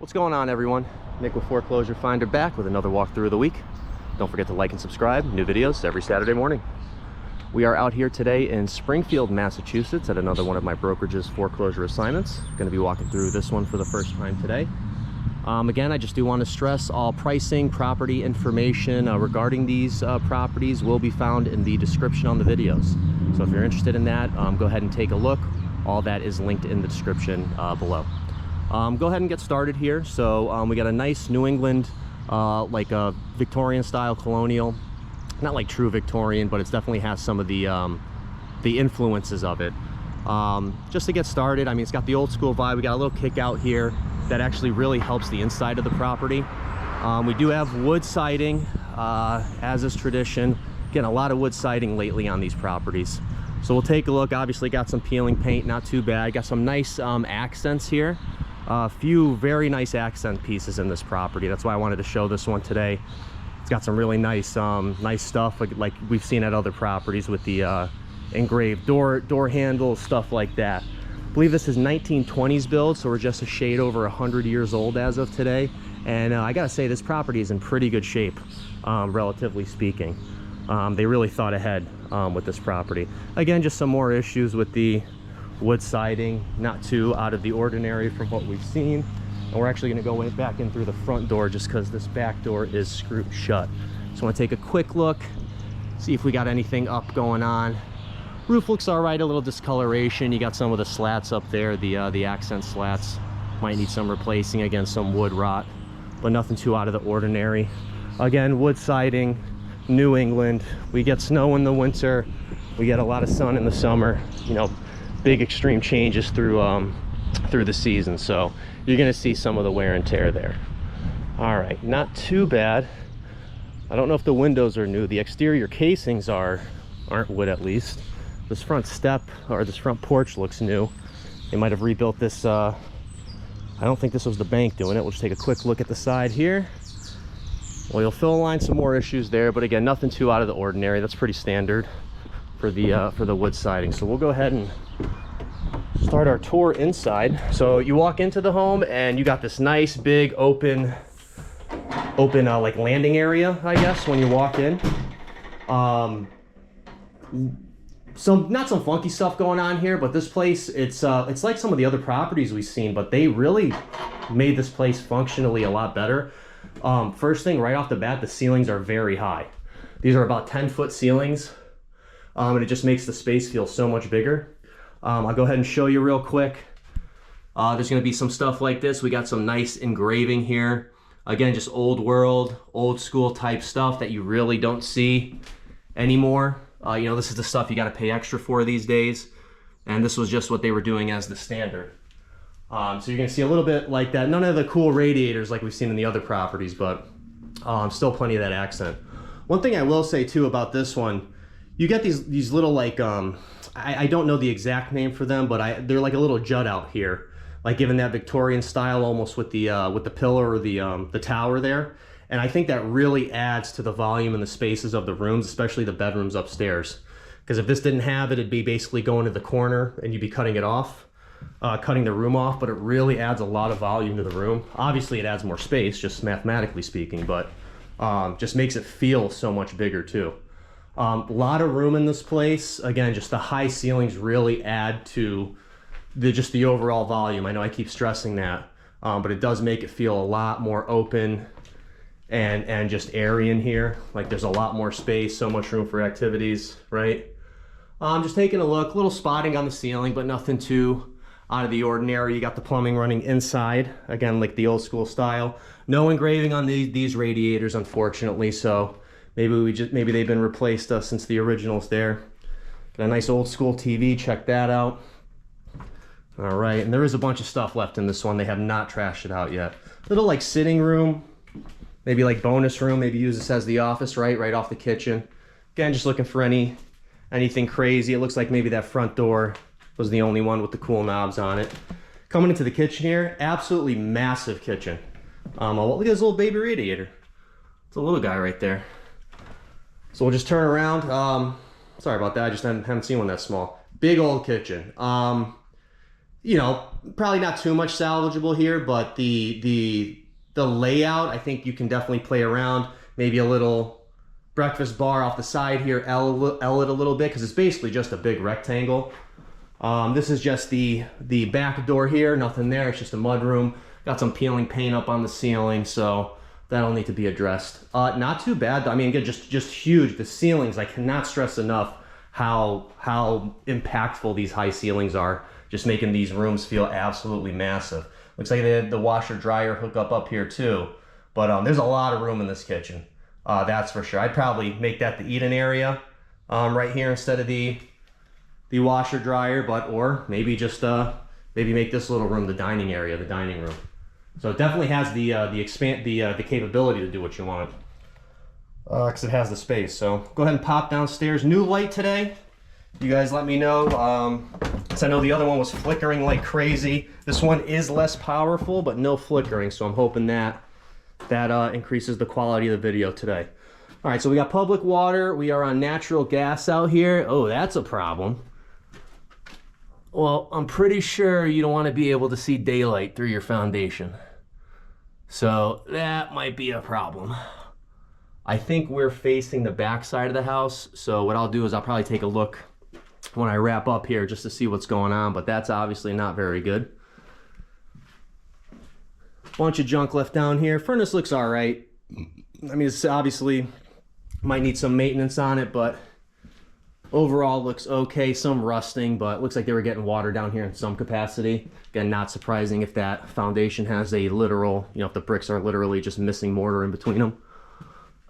What's going on, everyone? Nick with Foreclosure Finder back with another walkthrough of the week. Don't forget to like and subscribe. New videos every Saturday morning. We are out here today in Springfield, Massachusetts at another one of my brokerage's foreclosure assignments. Going to be walking through this one for the first time today. Again, I just do want to stress all pricing, property information regarding these properties will be found in the description on the videos. So if you're interested in that, go ahead and take a look. All that is linked in the description below. Go ahead and get started here. So we got a nice New England, like a Victorian style colonial. Not like true Victorian, but it definitely has some of the influences of it. Just to get started, I mean, it's got the old school vibe. We got a little kick out here that actually really helps the inside of the property. We do have wood siding, as is tradition. Getting a lot of wood siding lately on these properties. So we'll take a look. Obviously got some peeling paint, not too bad. Got some nice accents here. A few very nice accent pieces in this property. That's why I wanted to show this one today. It's got some really nice nice stuff like we've seen at other properties with the engraved door handles, stuff like that. I believe this is 1920s build, so we're just a shade over 100 years old as of today. And I gotta say, this property is in pretty good shape, relatively speaking. They really thought ahead with this property. Again, just some more issues with the wood siding, not too out of the ordinary from what we've seen. And we're actually going to go back in through the front door just because this back door is screwed shut. So I want to take a quick look, see if we got anything up going on. Roof looks all right, a little discoloration. You got some of the slats up there, the accent slats. Might need some replacing, again, some wood rot, but nothing too out of the ordinary. Again, wood siding, New England. We get snow in the winter. We get a lot of sun in the summer. You know, big extreme changes through the season, so you're going to see some of the wear and tear there. All right, not too bad. I don't know if the windows are new. The exterior casings aren't wood, at least. This front step or this front porch looks new. They might have rebuilt this. I don't think this was the bank doing it. We'll just take a quick look at the side here. Well, you'll fill line some more issues there, but again, nothing too out of the ordinary. That's pretty standard for the wood siding. So we'll go ahead and start our tour inside. So you walk into the home and you got this nice big open like landing area, I guess, when you walk in. Not some funky stuff going on here, but this place, it's like some of the other properties we've seen, but they really made this place functionally a lot better. First thing right off the bat, the ceilings are very high. These are about 10-foot ceilings, and it just makes the space feel so much bigger. I'll go ahead and show you real quick. There's going to be some stuff like this. We got some nice engraving here. Again, just old world, old school type stuff that you really don't see anymore. You know, this is the stuff you got to pay extra for these days. And this was just what they were doing as the standard. So you're going to see a little bit like that. None of the cool radiators like we've seen in the other properties, but still plenty of that accent. One thing I will say too about this one, you get these little like, I don't know the exact name for them, but they're like a little jut out here, like given that Victorian style almost with the pillar or the tower there. And I think that really adds to the volume and the spaces of the rooms, especially the bedrooms upstairs. Because if this didn't have it, it'd be basically going to the corner and you'd be cutting it off, cutting the room off, but it really adds a lot of volume to the room. Obviously it adds more space, just mathematically speaking, but just makes it feel so much bigger too. A lot of room in this place. Again, just the high ceilings really add to just the overall volume. I know I keep stressing that, but it does make it feel a lot more open and just airy in here. Like there's a lot more space, so much room for activities, right? Just taking a look, little spotting on the ceiling, but nothing too out of the ordinary. You got the plumbing running inside, again, like the old school style. No engraving on these radiators, unfortunately, so maybe they've been replaced since the originals there. Got a nice old school TV, check that out. All right, and there is a bunch of stuff left in this one. They have not trashed it out yet. Little like sitting room, maybe like bonus room, maybe use this as the office, right off the kitchen. Again, just looking for anything crazy. It looks like maybe that front door was the only one with the cool knobs on it. Coming into the kitchen here, absolutely massive kitchen. Look at this little baby radiator. It's a little guy right there. So we'll just turn around. Sorry about that, I just haven't seen one that small. Big old kitchen. You know, probably not too much salvageable here, but the layout, I think you can definitely play around. Maybe a little breakfast bar off the side here, L it a little bit, because it's basically just a big rectangle. This is just the back door here, nothing there, it's just a mud room. Got some peeling paint up on the ceiling, so that'll need to be addressed. Not too bad, I mean, again, just huge. The ceilings, I cannot stress enough how impactful these high ceilings are, just making these rooms feel absolutely massive. Looks like they had the washer dryer hookup up here too, but there's a lot of room in this kitchen. That's for sure. I'd probably make that the eat-in area right here instead of the washer dryer, or maybe just maybe make this little room the dining area, the dining room. So it definitely has the capability to do what you want, because it has the space. So go ahead and pop downstairs. New light today. You guys let me know. I know the other one was flickering like crazy. This one is less powerful, but no flickering. So I'm hoping that increases the quality of the video today. All right, so we got public water. We are on natural gas out here. Oh, that's a problem. Well, I'm pretty sure you don't want to be able to see daylight through your foundation. So that might be a problem. I think we're facing the back side of the house. So what I'll do is I'll probably take a look when I wrap up here just to see what's going on, but that's obviously not very good. Bunch of junk left down here. Furnace looks all right. I mean, it's obviously might need some maintenance on it, but overall looks okay. Some rusting, but looks like they were getting water down here in some capacity. Again, not surprising if that foundation has a literal, you know, if the bricks are literally just missing mortar in between them.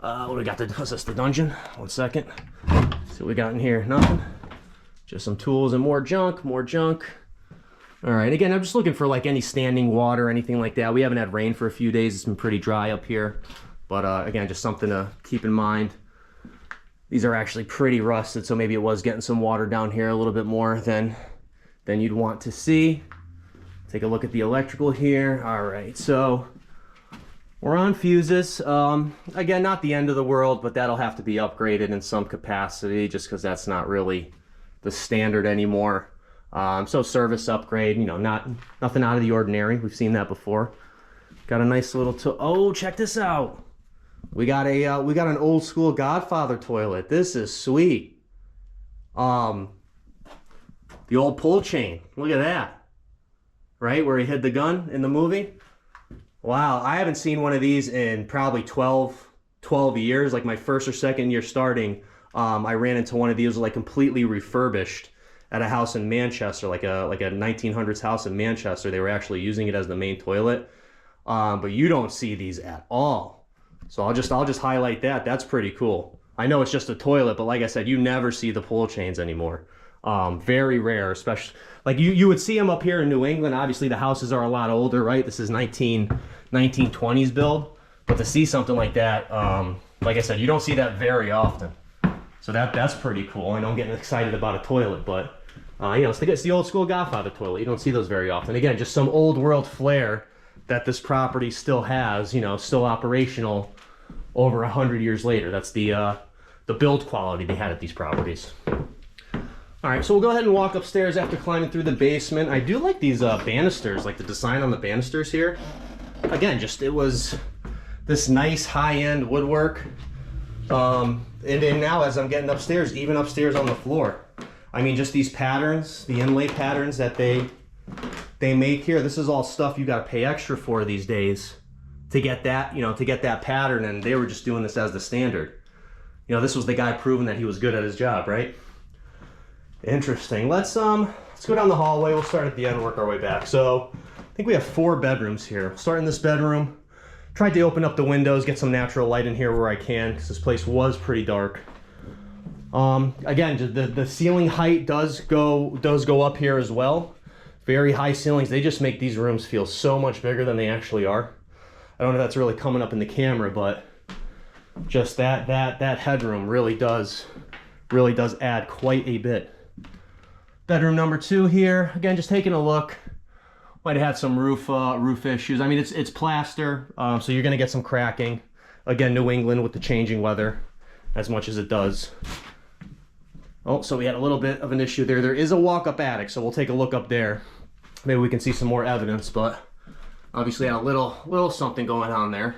What do we got? What's this, the dungeon? 1 second. See what we got in here. Nothing. Just some tools and more junk, more junk. All right, again, I'm just looking for like any standing water, anything like that. We haven't had rain for a few days. It's been pretty dry up here. But again, just something to keep in mind. These are actually pretty rusted, so maybe it was getting some water down here a little bit more than you'd want to see. Take a look at the electrical here. All right, so we're on fuses. Again, not the end of the world, but that'll have to be upgraded in some capacity just because that's not really the standard anymore. So service upgrade, you know, nothing out of the ordinary. We've seen that before. Got a nice little oh, check this out. We got an old school Godfather toilet. This is sweet. The old pull chain. Look at that. Right where he hid the gun in the movie. Wow, I haven't seen one of these in probably 12 years. Like my first or second year starting, I ran into one of these like completely refurbished at a house in Manchester, like a 1900s house in Manchester. They were actually using it as the main toilet. But you don't see these at all. So I'll just highlight that. That's pretty cool. I know it's just a toilet, but like I said, you never see the pull chains anymore. Very rare, especially like you would see them up here in New England. Obviously the houses are a lot older, right? This is 1920s build, but to see something like that, like I said, you don't see that very often. So that's pretty cool. I know I'm getting excited about a toilet, but you know, it's the old school Godfather toilet. You don't see those very often. Again, just some old world flair that this property still has, you know, still operational over 100 years later. That's the build quality they had at these properties. All right, so we'll go ahead and walk upstairs after climbing through the basement. I do like these banisters, like the design on the banisters here. Again, just it was this nice high-end woodwork. And now as I'm getting upstairs, even upstairs on the floor, I mean, just these patterns, the inlay patterns that they make here, this is all stuff you got to pay extra for these days to get that, you know, to get that pattern, and they were just doing this as the standard. You know, this was the guy proving that he was good at his job, right? Interesting. Let's go down the hallway. We'll start at the end and work our way back. So I think we have 4 bedrooms here. We'll start in this bedroom. Tried to open up the windows, get some natural light in here where I can, because this place was pretty dark. Again, the ceiling height does go up here as well. Very high ceilings. They just make these rooms feel so much bigger than they actually are. I don't know if that's really coming up in the camera, but just that headroom really does add quite a bit. Bedroom number 2 here. Again, just taking a look. Might have had some roof issues. I mean, it's plaster, so you're gonna get some cracking. Again, New England with the changing weather, as much as it does. Oh, so we had a little bit of an issue there. There is a walk-up attic, so we'll take a look up there. maybe we can see some more evidence, but obviously had a little something going on there.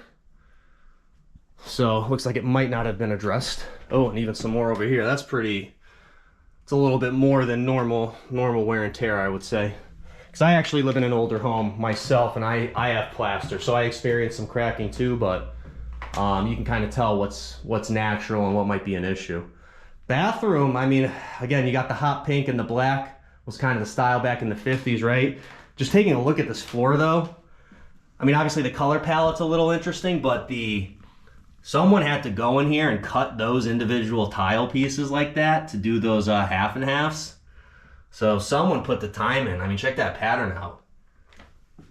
So looks like it might not have been addressed. Oh, and even some more over here. That's pretty, it's a little bit more than normal wear and tear, I would say. Because I actually live in an older home myself, and I have plaster, so I experienced some cracking too, but you can kind of tell what's natural and what might be an issue. Bathroom, I mean, again, you got the hot pink and the black was kind of the style back in the 50s, right? Just taking a look at this floor though, I mean, obviously the color palette's a little interesting, but someone had to go in here and cut those individual tile pieces like that to do those half and halves. So someone put the time in. I mean, check that pattern out. You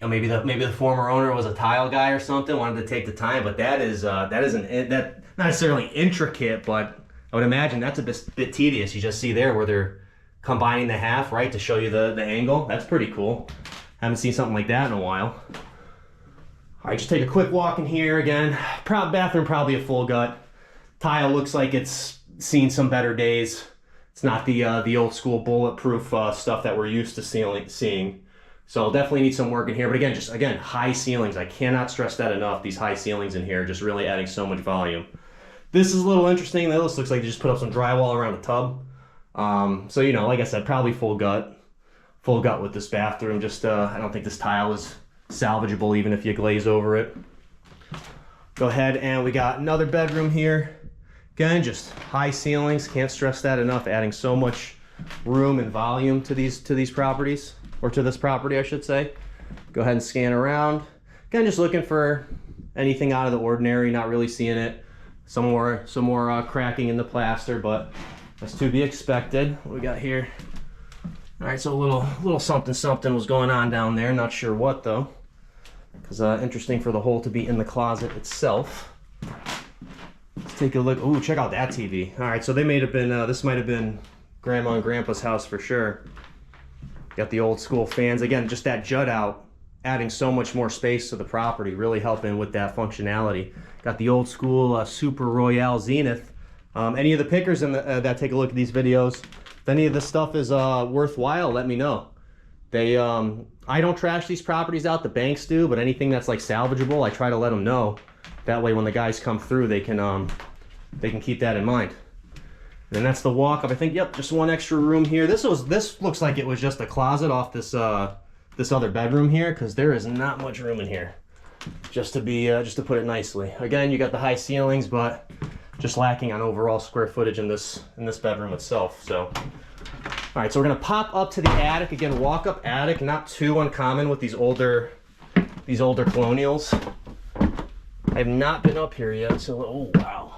know, maybe the former owner was a tile guy or something, wanted to take the time, but that isn't not necessarily intricate, but I would imagine that's a bit tedious. You just see there where they're combining the half, right, to show you the angle. That's pretty cool. Haven't seen something like that in a while. All right, just take a quick walk in here again. Bathroom probably a full gut. Tile looks like it's seen some better days. It's not the old school bulletproof stuff that we're used to seeing. So definitely need some work in here. But again, high ceilings. I cannot stress that enough. These high ceilings in here just really adding so much volume. This is a little interesting. This looks like they just put up some drywall around the tub. So, you know, like I said, probably full gut with this bathroom. Just I don't think this tile is salvageable even if you glaze over it. Go ahead, and we got another bedroom here. Again, just high ceilings. Can't stress that enough. Adding so much room and volume to these properties, or to this property, I should say. Go ahead and scan around. Again, just looking for anything out of the ordinary. Not really seeing it. Some more cracking in the plaster, but that's to be expected. What we got here? All right, so a little something was going on down there. Not sure what though, because interesting for the hole to be in the closet itself. Let's take a look. Oh, check out that TV. All right, so they may have been this might have been Grandma and Grandpa's house for sure. Got the old school fans again. Just that jut out, adding so much more space to the property, really helping with that functionality. Got the old school Super Royale Zenith. Any of the pickers that take a look at these videos, if any of this stuff is worthwhile, let me know. I don't trash these properties out, the banks do, but anything that's like salvageable, I try to let them know. That way when the guys come through, they can keep that in mind. And then that's the walk up. I think, yep, just one extra room here. This looks like it was just a closet off this other bedroom here, because there is not much room in here. Just to put it nicely. Again, you got the high ceilings, but just lacking on overall square footage in this bedroom itself. So, all right, so we're gonna pop up to the attic again. Walk up attic, not too uncommon with these older colonials. I have not been up here yet, so oh wow.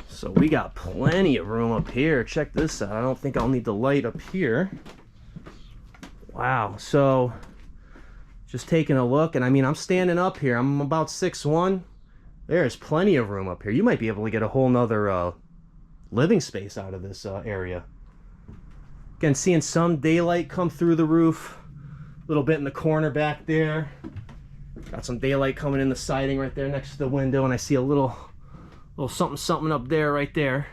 So we got plenty of room up here. Check this out. I don't think I'll need the light up here. Wow. So just taking a look, and I mean, I'm standing up here. I'm about 6'1". There's plenty of room up here. You might be able to get a whole nother living space out of this area. Again, seeing some daylight come through the roof. A little bit in the corner back there. Got some daylight coming in the siding right there next to the window, and I see a little something up there right there.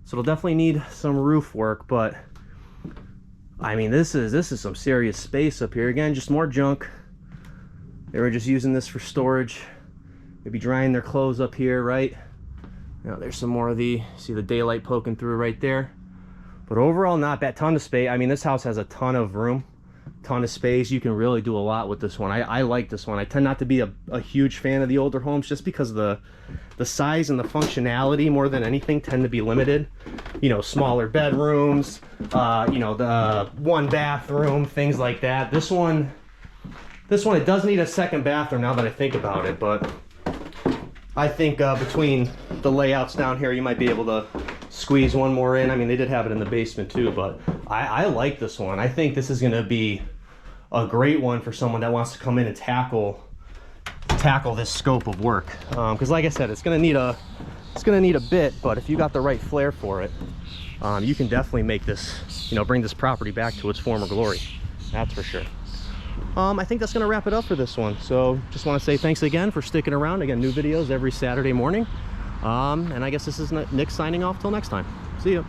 So it'll definitely need some roof work, but I mean, this is some serious space up here. Again, just more junk. They were just using this for storage. Maybe drying their clothes up here, right? Now there's some more of see the daylight poking through right there. But overall, not bad. Ton of space. I mean, this house has a ton of room, ton of space. You can really do a lot with this one. I like this one. I tend not to be a huge fan of the older homes just because the size and the functionality more than anything tend to be limited. You know, smaller bedrooms, you know, the one bathroom, things like that. This one, it does need a second bathroom now that I think about it, but I think between the layouts down here, you might be able to squeeze one more in. I mean, they did have it in the basement too, but I like this one. I think this is going to be a great one for someone that wants to come in and tackle this scope of work. Because like I said, it's going to need a bit, but if you got the right flair for it, you can definitely make this, you know, bring this property back to its former glory. That's for sure. I think that's going to wrap it up for this one. So just want to say thanks again for sticking around. Again, new videos every Saturday morning. And I guess this is Nick signing off till next time. See ya.